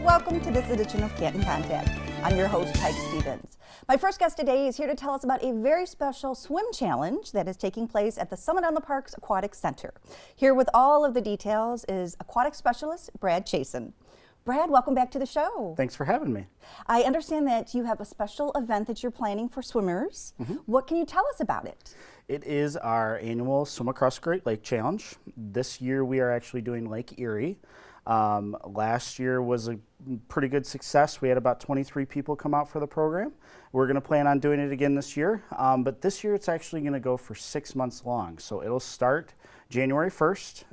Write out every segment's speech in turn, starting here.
welcome to this edition of Canton Contact. I'm your host, Peg Stevens. My first guest today is here to tell us about a very special swim challenge that is taking place at the Summit on the Parks Aquatic Center. Here with all of the details is aquatic specialist Brad Chasen. Brad, welcome back to the show. Thanks for having me. I understand that you have a special event that you're planning for swimmers. What can you tell us about it? It is our annual Swim Across Great Lake Challenge. This year we are actually doing Lake Erie. Last year was a pretty good success. We had about 23 people come out for the program. We're going to plan on doing it again this year, but this year it's actually going to go for 6 months long. So it'll start January 1st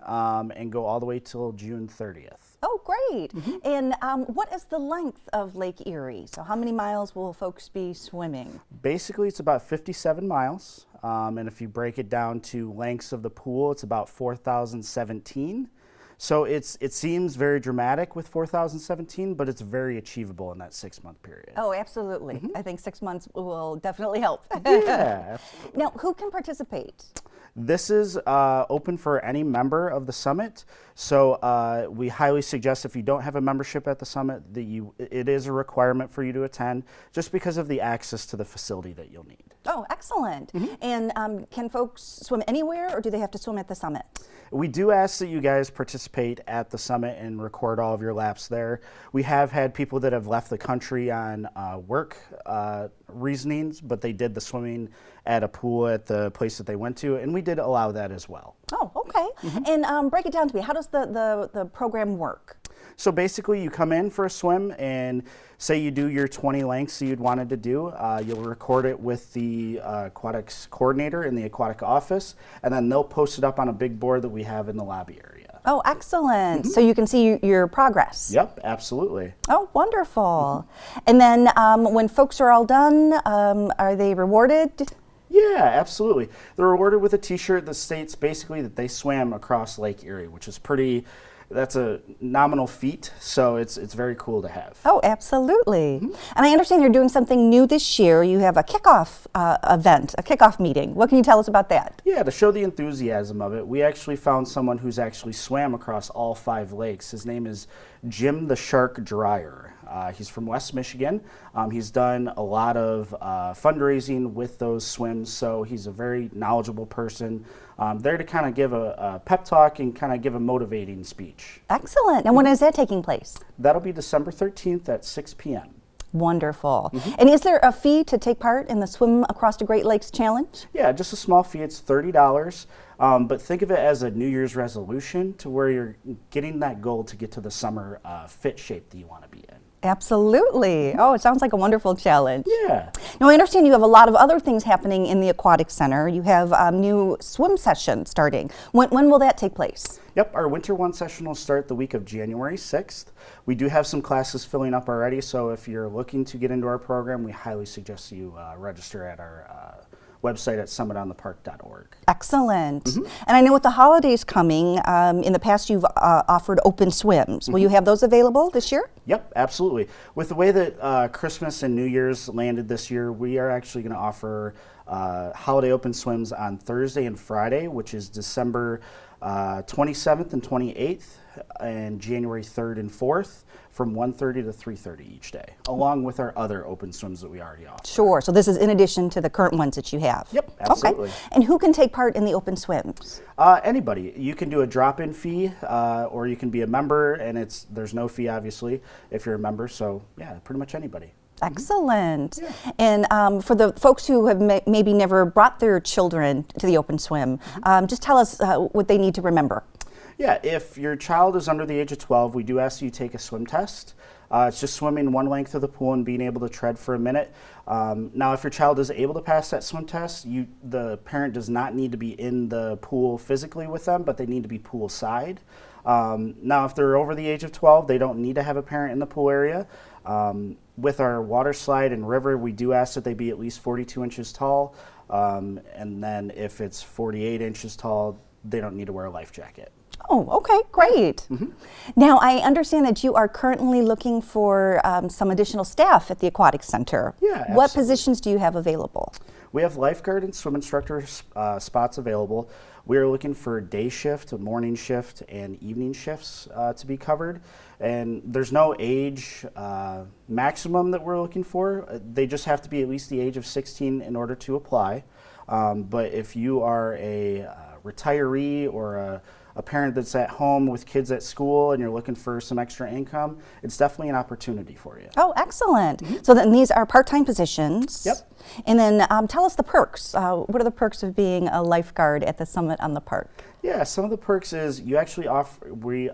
and go all the way till June 30th. Oh, great. And what is the length of Lake Erie? So how many miles will folks be swimming? Basically, it's about 57 miles. And if you break it down to lengths of the pool, it's about 4,017. So it seems very dramatic with 4,017, but it's very achievable in that 6-month period. Oh, absolutely. I think 6 months will definitely help. Yeah, absolutely. Now, who can participate? This is open for any member of the summit. So we highly suggest if you don't have a membership at the summit that it is a requirement for you to attend just because of the access to the facility that you'll need. Oh, excellent. And can folks swim anywhere or do they have to swim at the summit? We do ask that you guys participate at the summit and record all of your laps there. We have had people that have left the country on work reasonings, but they did the swimming at a pool at the place that they went to, and we did allow that as well. Oh, okay. And break it down to me. How does the program work? So basically you come in for a swim and say you do your 20 lengths that you'd wanted to do. You'll record it with the aquatics coordinator in the aquatic office, and then they'll post it up on a big board that we have in the lobby area. Oh, excellent. So you can see your progress. Yep, absolutely. Oh, wonderful. And then when folks are all done, are they rewarded? Yeah, absolutely. They're rewarded with a t-shirt that states basically that they swam across Lake Erie, which is that's a nominal feat, so it's very cool to have. Oh, absolutely. And I understand you're doing something new this year. You have a kickoff event, a kickoff meeting. What can you tell us about that? Yeah, to show the enthusiasm of it, we actually found someone who's actually swam across all 5 lakes. His name is Jim the Shark Dreyer. He's from West Michigan. He's done a lot of fundraising with those swims, so he's a very knowledgeable person. There to kind of give a pep talk and kind of give a motivating speech. Excellent. And when is that taking place? That'll be December 13th at 6 p.m. Wonderful. And is there a fee to take part in the Swim Across the Great Lakes Challenge? Yeah, just a small fee. It's $30. But think of it as a New Year's resolution to where you're getting that goal to get to the summer fit shape that you want to be in. Absolutely. Oh, it sounds like a wonderful challenge. Yeah. Now, I understand you have a lot of other things happening in the Aquatic Center. You have new swim session starting. When will that take place? Yep, our Winter 1 session will start the week of January 6th. We do have some classes filling up already, so if you're looking to get into our program, we highly suggest you register at our website at summitonthepark.org. Excellent. And I know with the holidays coming, in the past you've offered open swims. Will you have those available this year? Yep, absolutely. With the way that Christmas and New Year's landed this year, we are actually going to offer holiday open swims on Thursday and Friday, which is December 27th and 28th, and January 3rd and 4th, from 1:30 to 3:30 each day, along with our other open swims that we already offer. Sure. So this is in addition to the current ones that you have. Yep, absolutely. Okay. And who can take part in the open swims? Anybody. You can do a drop-in fee, or you can be a member, and there's no fee, obviously, if you're a member. So, yeah, pretty much anybody. Excellent. Yeah. And for the folks who have maybe never brought their children to the open swim, just tell us what they need to remember. Yeah, if your child is under the age of 12, we do ask you to take a swim test. It's just swimming one length of the pool and being able to tread for a minute. Now, if your child is able to pass that swim test, the parent does not need to be in the pool physically with them, but they need to be poolside. Now, if they're over the age of 12, they don't need to have a parent in the pool area. With our water slide and river, we do ask that they be at least 42 inches tall. And then if it's 48 inches tall, they don't need to wear a life jacket. Oh, okay, great. Now, I understand that you are currently looking for some additional staff at the Aquatic Center. Yeah, absolutely. What positions do you have available? We have lifeguard and swim instructor spots available. We are looking for day shift, morning shift, and evening shifts to be covered. And there's no age maximum that we're looking for. They just have to be at least the age of 16 in order to apply. But if you are a retiree or a parent that's at home with kids at school and you're looking for some extra income, it's definitely an opportunity for you. Oh, excellent. So then these are part-time positions. Yep. And then tell us the perks. What are the perks of being a lifeguard at the Summit on the Park? Yeah, some of the perks is you actually we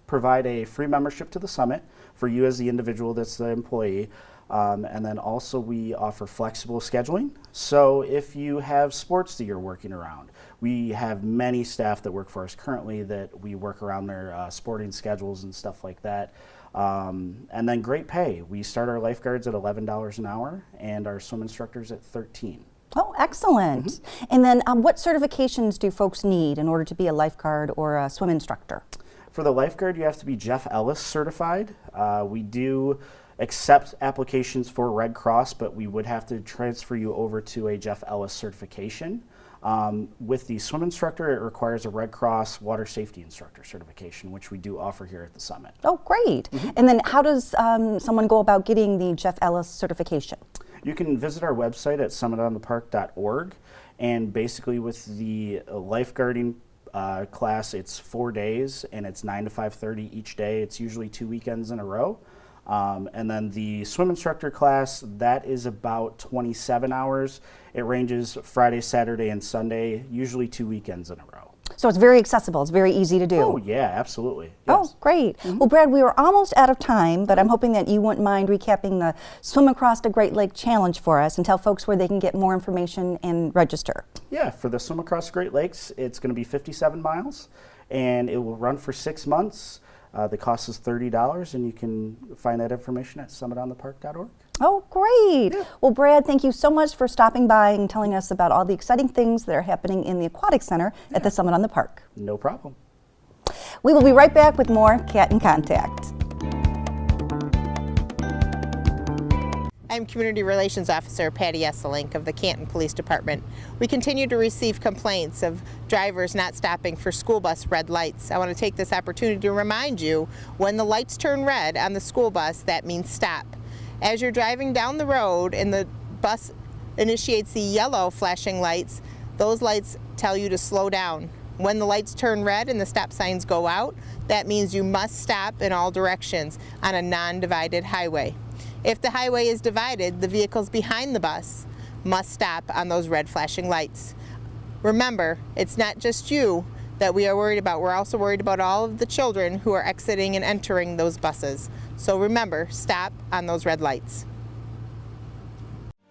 provide a free membership to the Summit for you as the individual that's the employee. And then also we offer flexible scheduling. So if you have sports that you're working around, we have many staff that work for us currently that we work around their sporting schedules and stuff like that. And then great pay. We start our lifeguards at $11 an hour and our swim instructors at $13. Oh, excellent. And then what certifications do folks need in order to be a lifeguard or a swim instructor? For the lifeguard, you have to be Jeff Ellis certified. We do accept applications for Red Cross, but we would have to transfer you over to a Jeff Ellis certification. With the swim instructor, it requires a Red Cross water safety instructor certification, which we do offer here at the Summit. Oh, great. And then how does someone go about getting the Jeff Ellis certification? You can visit our website at summitonthepark.org, and basically with the lifeguarding class, it's 4 days and it's 9 to 5:30 each day. It's usually 2 weekends in a row. And then the swim instructor class, that is about 27 hours. It ranges Friday, Saturday, and Sunday, usually 2 weekends in a row. So it's very accessible. It's very easy to do. Oh, yeah, absolutely. Oh, Yes. great. Well, Brad, we are almost out of time, but I'm hoping that you wouldn't mind recapping the Swim Across the Great Lake Challenge for us and tell folks where they can get more information and register. Yeah, for the Swim Across the Great Lakes, it's going to be 57 miles, and it will run for 6 months. The cost is $30, and you can find that information at summitonthepark.org. Oh, great. Well, Brad, thank you so much for stopping by and telling us about all the exciting things that are happening in the Aquatic Center at the Summit on the Park. No problem. We will be right back with more Canton Contact. I'm Community Relations Officer Patty Esselink of the Canton Police Department. We continue to receive complaints of drivers not stopping for school bus red lights. I want to take this opportunity to remind you, when the lights turn red on the school bus, that means stop. As you're driving down the road and the bus initiates the yellow flashing lights, those lights tell you to slow down. When the lights turn red and the stop signs go out, that means you must stop in all directions on a non-divided highway. If the highway is divided, the vehicles behind the bus must stop on those red flashing lights. Remember, it's not just you that we are worried about. We're also worried about all of the children who are exiting and entering those buses. So remember, stop on those red lights.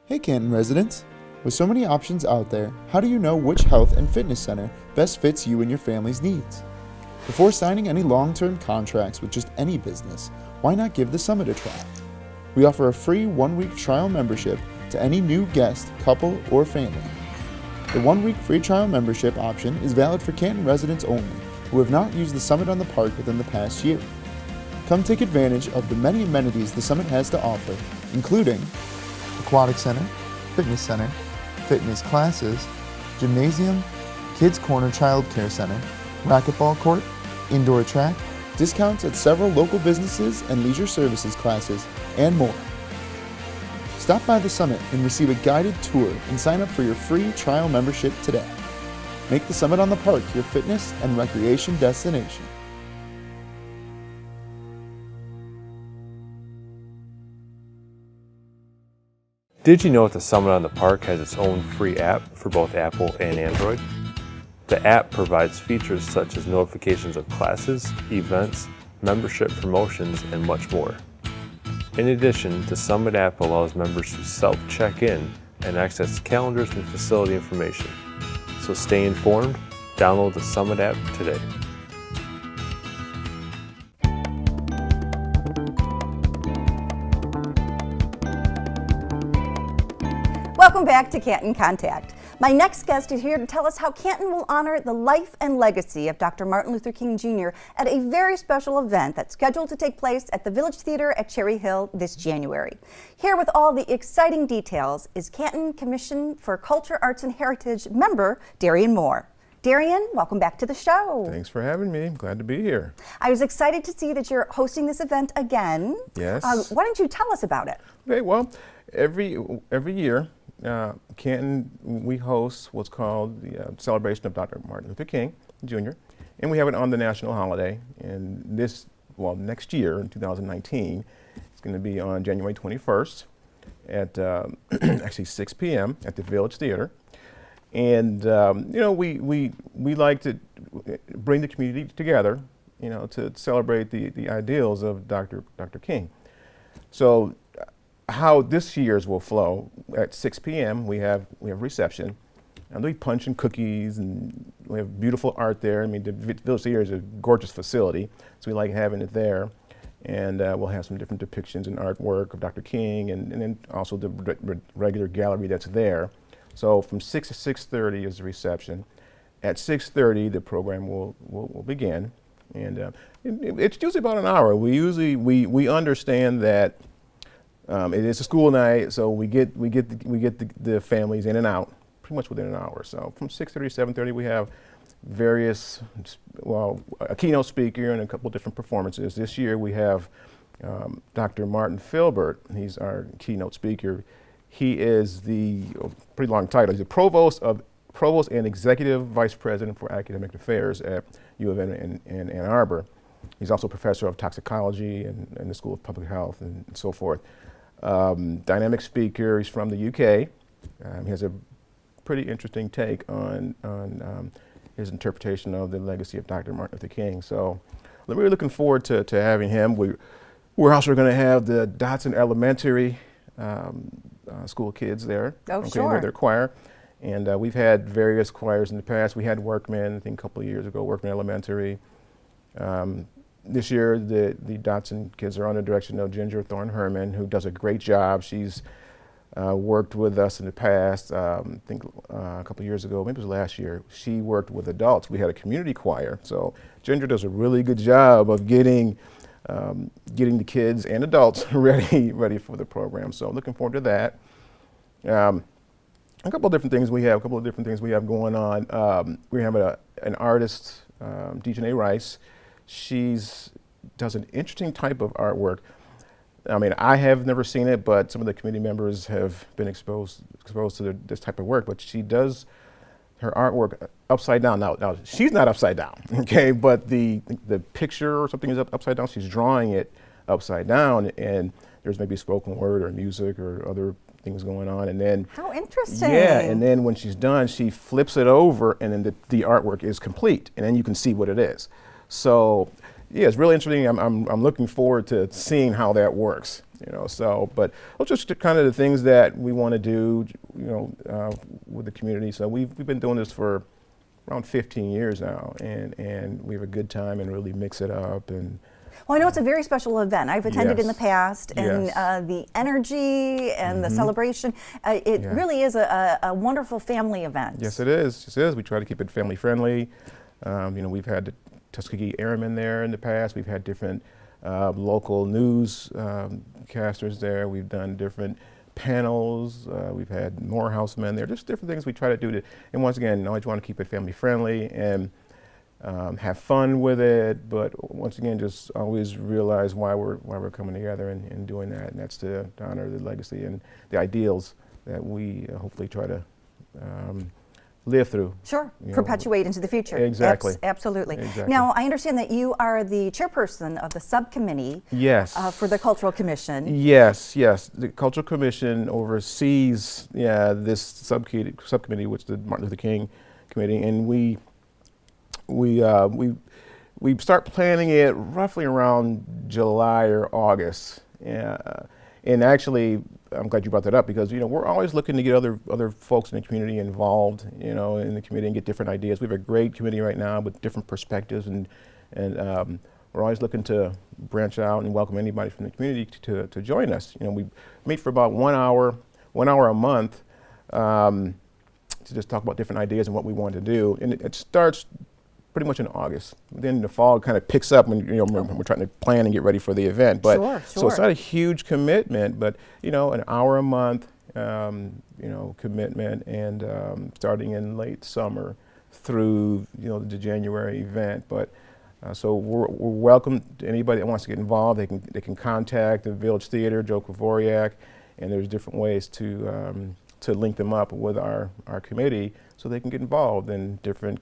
Hey Canton residents! With so many options out there, how do you know which health and fitness center best fits you and your family's needs? Before signing any long-term contracts with just any business, why not give the Summit a try? We offer a free 1-week trial membership to any new guest, couple, or family. The 1-week free trial membership option is valid for Canton residents only who have not used the Summit on the Park within the past year. Come take advantage of the many amenities the Summit has to offer, including Aquatic Center, fitness classes, gymnasium, Kids Corner Child Care Center, racquetball court, indoor track, discounts at several local businesses and leisure services classes, and more. Stop by the Summit and receive a guided tour and sign up for your free trial membership today. Make the Summit on the Park your fitness and recreation destination. Did you know that the Summit on the Park has its own free app for both Apple and Android? The app provides features such as notifications of classes, events, membership promotions, and much more. In addition, the Summit app allows members to self-check in and access calendars and facility information. So stay informed, download the Summit app today. Welcome back to Canton Contact. My next guest is here to tell us how Canton will honor the life and legacy of Dr. Martin Luther King Jr. at a very special event that's scheduled to take place at the Village Theater at Cherry Hill this January. Here with all the exciting details is Canton Commission for Culture, Arts, and Heritage member Darian Moore. Darian, welcome back to the show. Thanks for having me. I'm glad to be here. I was excited to see that you're hosting this event again. Yes. Why don't you tell us about it? Okay, well, every year, Canton, we host what's called the celebration of Dr. Martin Luther King Jr., and we have it on the national holiday. And next year, in 2019, it's going to be on January 21st at actually 6 p.m. at the Village Theater. And we like to bring the community together, to celebrate the ideals of Dr. King. So how this year's will flow, at 6 p.m. we have reception, and there'll be punch and cookies, and we have beautiful art there. I mean, the Village Theater is a gorgeous facility, so we like having it there. And we'll have some different depictions and artwork of Dr. King, and then also the regular gallery that's there. So from 6 to 6:30 is the reception. At 6:30, the program will begin, and it's usually about an hour. We understand that it is a school night, so we get the families in and out pretty much within an hour. So from 6:30 to 7:30, we have a keynote speaker and a couple different performances. This year we have Dr. Martin Filbert. He's our keynote speaker. He is pretty long title. He's the Provost and Executive Vice President for Academic Affairs at U of M in Ann Arbor. He's also Professor of Toxicology in the School of Public Health and so forth. Dynamic speaker. He's from the UK. He has a pretty interesting take on his interpretation of the legacy of Dr. Martin Luther King. So we're really looking forward to having him. We're also going to have the Dotson Elementary school kids there. Oh, sure. Their choir. And we've had various choirs in the past. We had Workman, I think a couple of years ago, Workman Elementary. This year, the Dotson kids are under the direction of Ginger Thorne Herman, who does a great job. She's worked with us in the past. I think a couple of years ago, maybe it was last year, she worked with adults. We had a community choir. So Ginger does a really good job of getting the kids and adults ready for the program. So looking forward to that. A couple of different things we have going on. We have an artist, Dejanay Rice. She does an interesting type of artwork. I mean, I have never seen it, but some of the committee members have been exposed to this type of work. But she does her artwork upside down. Now she's not upside down, okay? But the picture or something is upside down. She's drawing it upside down, and there's maybe spoken word or music or other things going on. And then how interesting! Yeah, and then when she's done, she flips it over, and then the artwork is complete, and then you can see what it is. So yeah, it's really interesting. I'm looking forward to seeing how that works. So, but those are just kind of the things that we want to do, with the community. So we've been doing this for around 15 years now, and we have a good time and really mix it up. And well, I know it's a very special event. I've attended in the past, and the energy and the celebration, it really is a wonderful family event. Yes, it is. Yes, it is. We try to keep it family friendly. We've had the Tuskegee Airmen there in the past. We've had different local news casters there. We've done different panels. We've had Morehouse men there. Just different things we try to do and once again, always want to keep it family friendly and have fun with it. But once again, just always realize why we're coming together and doing that. And that's to honor the legacy and the ideals that we hopefully try to live through. Sure, perpetuate into the future. Exactly. Absolutely. Exactly. Now, I understand that you are the chairperson of the subcommittee for the Cultural Commission. Yes. The Cultural Commission oversees this subcommittee, which is the Martin Luther King Committee, and we start planning it roughly around July or August. And actually, I'm glad you brought that up because we're always looking to get other folks in the community involved, in the committee and get different ideas. We have a great committee right now with different perspectives, and we're always looking to branch out and welcome anybody from the community to join us. We meet for about 1 hour a month to just talk about different ideas and what we want to do. And it starts pretty much in August. Then the fall kind of picks up when we're trying to plan and get ready for the event. But Sure, so it's sure. not a huge commitment, but an hour a month, commitment, and starting in late summer through the January event. But so we're welcome to anybody that wants to get involved. They can contact the Village Theater, Joe Kvoriak, and there's different ways to link them up with our committee so they can get involved in different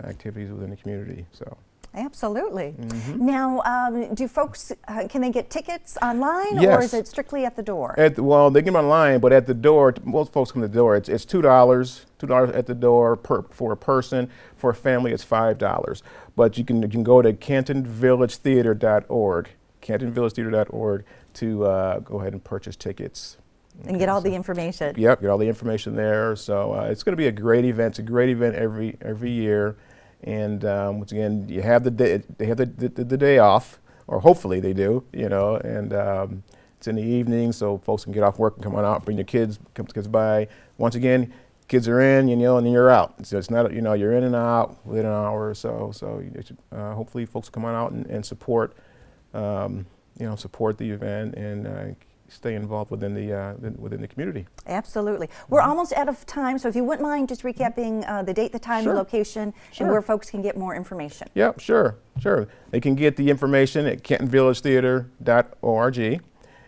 activities within the community. So. Absolutely. Mm-hmm. Now, do folks, can they get tickets online, or Yes. is it strictly at the door? Well, they get them online, but at the door, most folks come to the door. It's $2 at the door for a person. For a family, it's $5. But you can go to cantonvillagetheater.org, cantonvillagetheater.org to go ahead and purchase tickets. And get all the information. Yep, get all the information there. So it's going to be a great event. It's a great event every year. And once again, you have the day, they have the day off, or hopefully they do, and it's in the evening, so folks can get off work and come on out, bring your kids, by. Once again, kids are in, and then you're out. So it's not, you're in and out within an hour or so. So hopefully folks come on out and support, support the event and stay involved within the community. Absolutely. We're almost out of time, so if you wouldn't mind just recapping the date, the time, Sure. the location, Sure. and where folks can get more information. Yep, sure. They can get the information at cantonvillagetheater.org,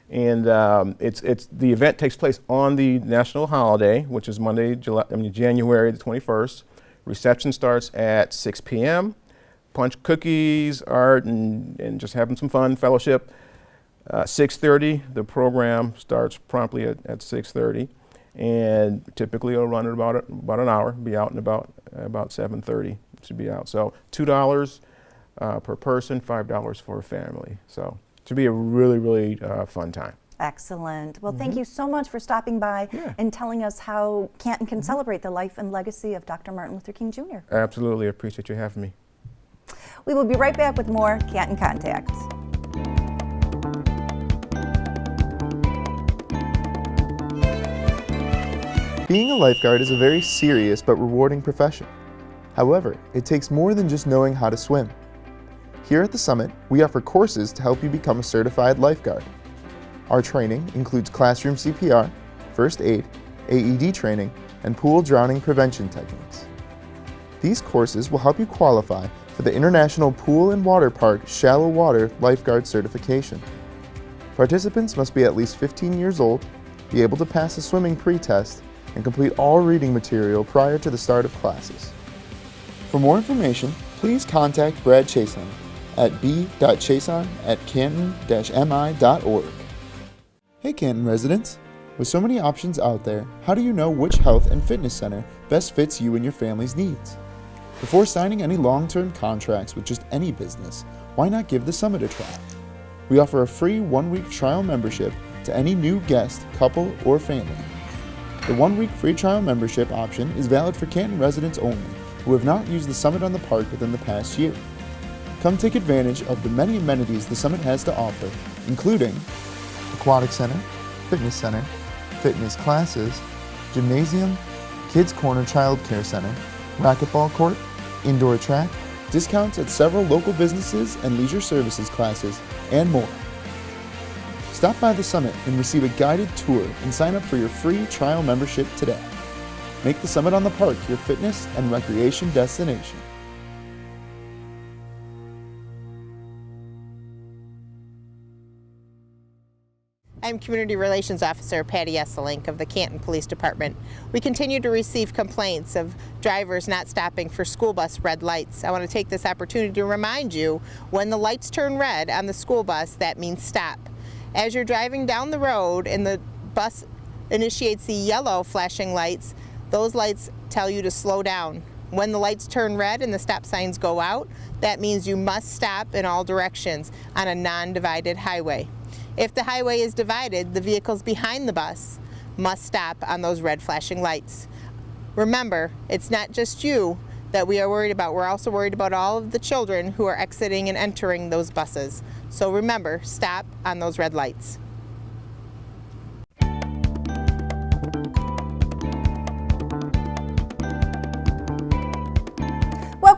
and the event takes place on the national holiday, which is January the 21st. Reception starts at 6 p.m. Punch, cookies, art, and just having some fun, fellowship. 6:30, the program starts promptly at 6:30, and typically it'll run at about an hour. Be out and about 7:30. Should be out. So $2 per person, $5 for a family. So it should be a really, really fun time. Excellent. Well, thank you so much for stopping by and telling us how Canton can celebrate the life and legacy of Dr. Martin Luther King Jr. Absolutely, appreciate you having me. We will be right back with more Canton Contacts. Being a lifeguard is a very serious but rewarding profession. However, it takes more than just knowing how to swim. Here at the Summit, we offer courses to help you become a certified lifeguard. Our training includes classroom CPR, first aid, AED training, and pool drowning prevention techniques. These courses will help you qualify for the International Pool and Water Park Shallow Water Lifeguard Certification. Participants must be at least 15 years old, be able to pass a swimming pre-test, and complete all reading material prior to the start of classes. For more information, please contact Brad Chason at b.chason@canton-mi.org. Hey Canton residents! With so many options out there, how do you know which health and fitness center best fits you and your family's needs? Before signing any long-term contracts with just any business, why not give the Summit a try? We offer a free 1-week trial membership to any new guest, couple, or family. The 1-week free trial membership option is valid for Canton residents only who have not used the Summit on the Park within the past year. Come take advantage of the many amenities the Summit has to offer, including Aquatic Center, Fitness Center, fitness classes, gymnasium, Kids Corner Child Care Center, racquetball court, indoor track, discounts at several local businesses and leisure services classes, and more. Stop by the Summit and receive a guided tour and sign up for your free trial membership today. Make the Summit on the Park your fitness and recreation destination. I'm Community Relations Officer Patty Esselink of the Canton Police Department. We continue to receive complaints of drivers not stopping for school bus red lights. I want to take this opportunity to remind you, when the lights turn red on the school bus, that means stop. As you're driving down the road and the bus initiates the yellow flashing lights, those lights tell you to slow down. When the lights turn red and the stop signs go out, that means you must stop in all directions on a non-divided highway. If the highway is divided, the vehicles behind the bus must stop on those red flashing lights. Remember, it's not just you that we are worried about. We're also worried about all of the children who are exiting and entering those buses. So remember, stop on those red lights.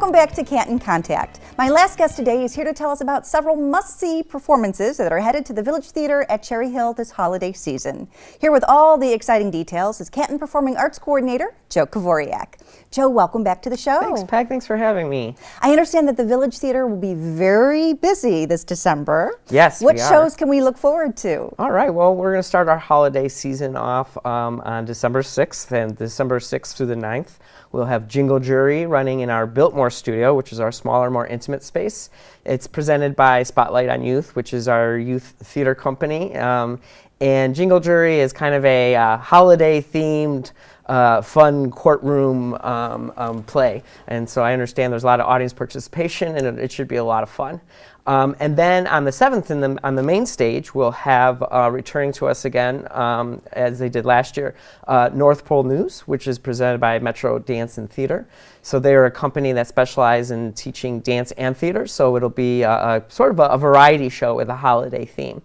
welcome back to Canton Contact. My last guest today is here to tell us about several must-see performances that are headed to the Village Theater at Cherry Hill this holiday season. Here with all the exciting details is Canton Performing Arts Coordinator, Joe Kavoriak. Joe, welcome back to the show. Thanks, Peg. Thanks for having me. I understand that the Village Theater will be very busy this December. Yes, What we are. shows can we look forward to? All right, well, we're going to start our holiday season off on December 6th, and December 6th through the 9th. We'll have Jingle Jury running in our Biltmore studio, which is our smaller, more intimate space. It's presented by Spotlight on Youth, which is our youth theater company. And Jingle Jury is kind of a holiday-themed, fun courtroom play. And so I understand there's a lot of audience participation, and it should be a lot of fun. And then on the 7th, on the main stage, we'll have returning to us again, as they did last year, North Pole News, which is presented by Metro Dance and Theater. So they're a company that specializes in teaching dance and theater, so it'll be sort of a variety show with a holiday theme.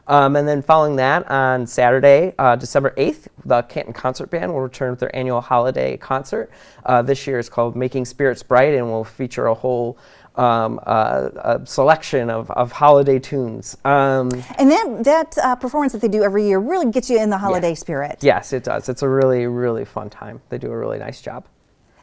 And then following that, on Saturday, December 8th, the Canton Concert Band will return with their annual holiday concert. This year it's called Making Spirits Bright, and will feature a whole a selection of holiday tunes. And that performance that they do every year really gets you in the holiday spirit. Yes, it does. It's a really, really fun time. They do a really nice job.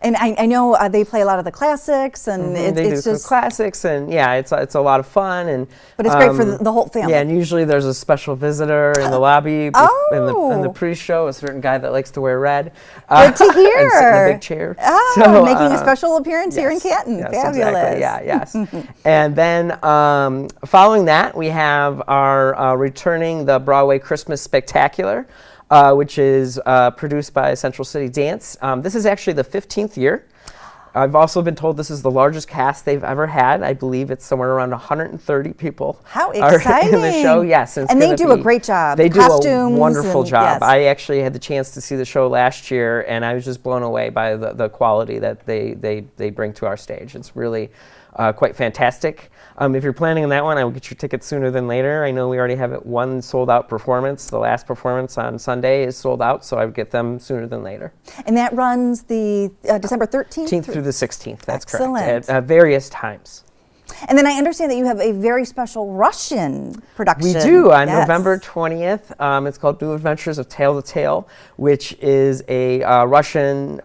And I know they play a lot of the classics, and They do it's some just classics, and yeah, it's a lot of fun. But it's great for the whole family. Yeah, and usually there's a special visitor in the lobby in the pre-show, a certain guy that likes to wear red. Good to hear. And sit in a big chair. Oh, making a special appearance here in yes, Canton. yes, Fabulous. Exactly. Yeah, yes. And then following that, we have our returning the Broadway Christmas Spectacular, which is produced by Central City Dance. This is actually the 15th year. I've also been told this is the largest cast they've ever had. I believe it's somewhere around 130 people. How exciting! In the show, yes. And they do a great job. They do Costumes a wonderful job. Yes. I actually had the chance to see the show last year, and I was just blown away by the quality that they bring to our stage. It's really quite fantastic. If you're planning on that one, I will get your tickets sooner than later. I know we already have one sold-out performance. The last performance on Sunday is sold out, so I would get them sooner than later. And that runs the December 13th? Through the 16th, that's Excellent. correct, at various times. And then I understand that you have a very special Russian production. We do, on Yes. November 20th. It's called New Adventures of Tale to Tale, which is a Russian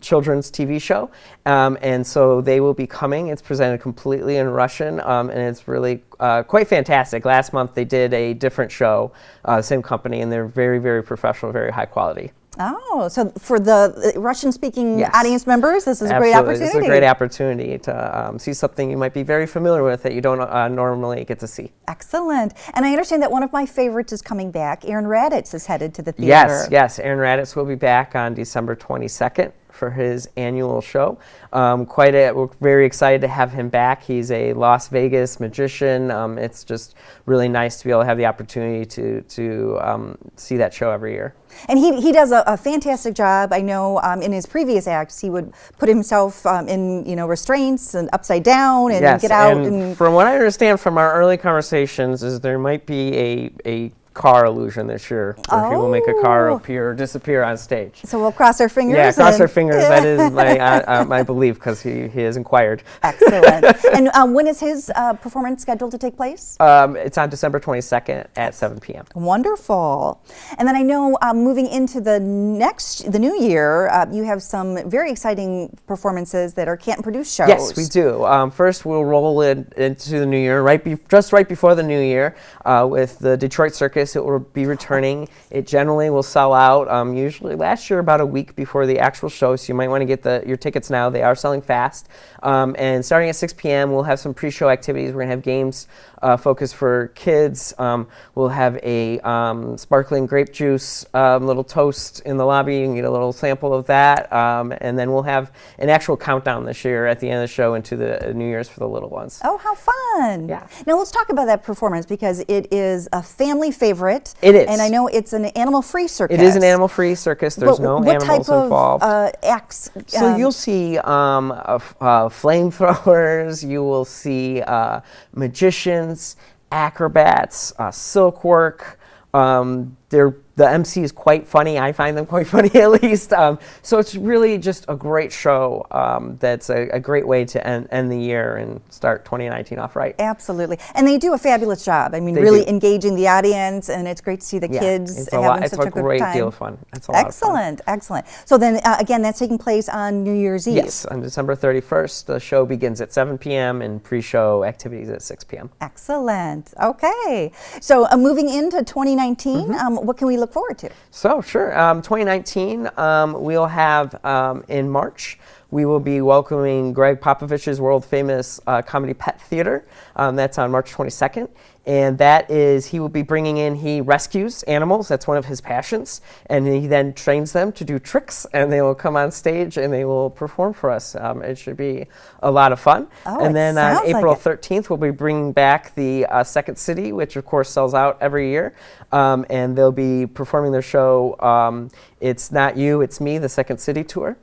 children's TV show. And so they will be coming. It's presented completely in Russian, and it's really quite fantastic. Last month they did a different show, same company, and they're very, very professional, very high quality. Oh, so for the Russian-speaking Yes. audience members, this is a great Absolutely. opportunity. It's a great opportunity to see something you might be very familiar with that you don't normally get to see. Excellent. And I understand that one of my favorites is coming back. Aaron Raditz is headed to the theater. Yes. Aaron Raditz will be back on December 22nd for his annual show. We're very excited to have him back. He's a Las Vegas magician. It's just really nice to be able to have the opportunity to see that show every year. And he does a fantastic job. I know in his previous acts he would put himself in restraints and upside down and Yes, get out. and from what I understand from our early conversations is there might be a car illusion this year, where he will make a car appear or disappear on stage. So we'll cross our fingers. Yeah, cross our and- fingers. That is my belief, because he has inquired. Excellent. And when is his performance scheduled to take place? It's on December 22nd at 7 p.m. Wonderful. And then I know moving into the new year, you have some very exciting performances that are Canton produced shows. Yes, we do. First, we'll roll into the new year, just right before the new year, with the Detroit Circus. It will be returning. It generally will sell out, usually last year about a week before the actual show, so you might want to get your tickets now. They are selling fast. And starting at 6 p.m., we'll have some pre-show activities. We're going to have games focused for kids. We'll have a sparkling grape juice little toast in the lobby. You can get a little sample of that. And then we'll have an actual countdown this year at the end of the show into the New Year's for the little ones. Oh, how fun. Yeah. Now let's talk about that performance, because it is a family favorite. It is. And I know it's an animal-free circus. It is an animal-free circus. There's no what animals type involved. Of acts? So you'll see flamethrowers, you will see magicians, acrobats, silk work, the MC is quite funny. I find them quite funny at least. So it's really just a great show. That's a great way to end the year and start 2019 off right. Absolutely. And they do a fabulous job. I mean, They really do. engaging the audience, and it's great to see the Yeah, kids it's a having lot. It's such a a good great time. deal of fun. It's a lot of fun. Excellent, excellent. So then, again, that's taking place on New Year's Eve. Yes, on December 31st. The show begins at 7 p.m. and pre-show activities at 6 p.m. Excellent. Okay. So moving into 2019, what can we look forward to? So sure, 2019 we'll have in March. We will be welcoming Greg Popovich's world famous comedy Pet Theater. That's on March 22nd. And that is, he will be bringing in, he rescues animals, that's one of his passions, and he then trains them to do tricks, and they will come on stage and they will perform for us. It should be a lot of fun. Oh, and then it on sounds like April it. 13th, we'll be bringing back the Second City, which of course sells out every year, and they'll be performing their show, It's Not You, It's Me, the Second City Tour.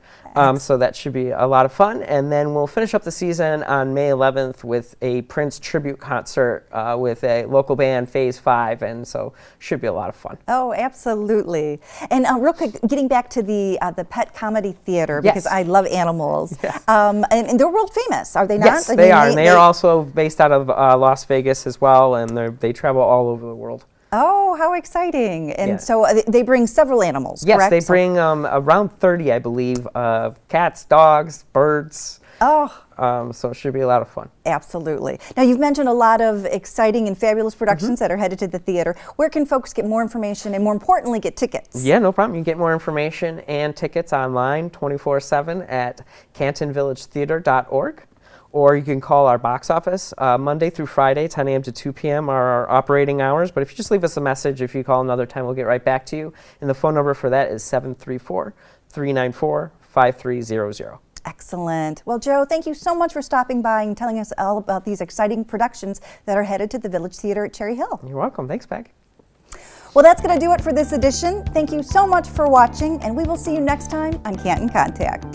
So that should be a lot of fun. And then we'll finish up the season on May 11th with a Prince tribute concert with a local band, Phase 5, and so should be a lot of fun. Oh, absolutely. And real quick, getting back to the Pet Comedy Theater, because Yes. I love animals. Yes. And they're world famous, are they not? Yes, I they mean, are. And they are also based out of Las Vegas as well, and they travel all over the world. Oh, how exciting. And Yeah. so they bring several animals, Yes, correct? they So- bring around 30, I believe, cats, dogs, birds. Oh, So it should be a lot of fun. absolutely. Now, you've mentioned a lot of exciting and fabulous productions that are headed to the theater. Where can folks get more information and, more importantly, get tickets? Yeah, no problem. You can get more information and tickets online 24/7 at cantonvillagetheater.org. Or you can call our box office Monday through Friday, 10 a.m. to 2 p.m. are our operating hours. But if you just leave us a message, if you call another time, we'll get right back to you. And the phone number for that is 734-394-5300. Excellent. Well, Joe, thank you so much for stopping by and telling us all about these exciting productions that are headed to the Village Theater at Cherry Hill. You're welcome. Thanks, Peg. Well, that's going to do it for this edition. Thank you so much for watching, and we will see you next time on Canton Contact.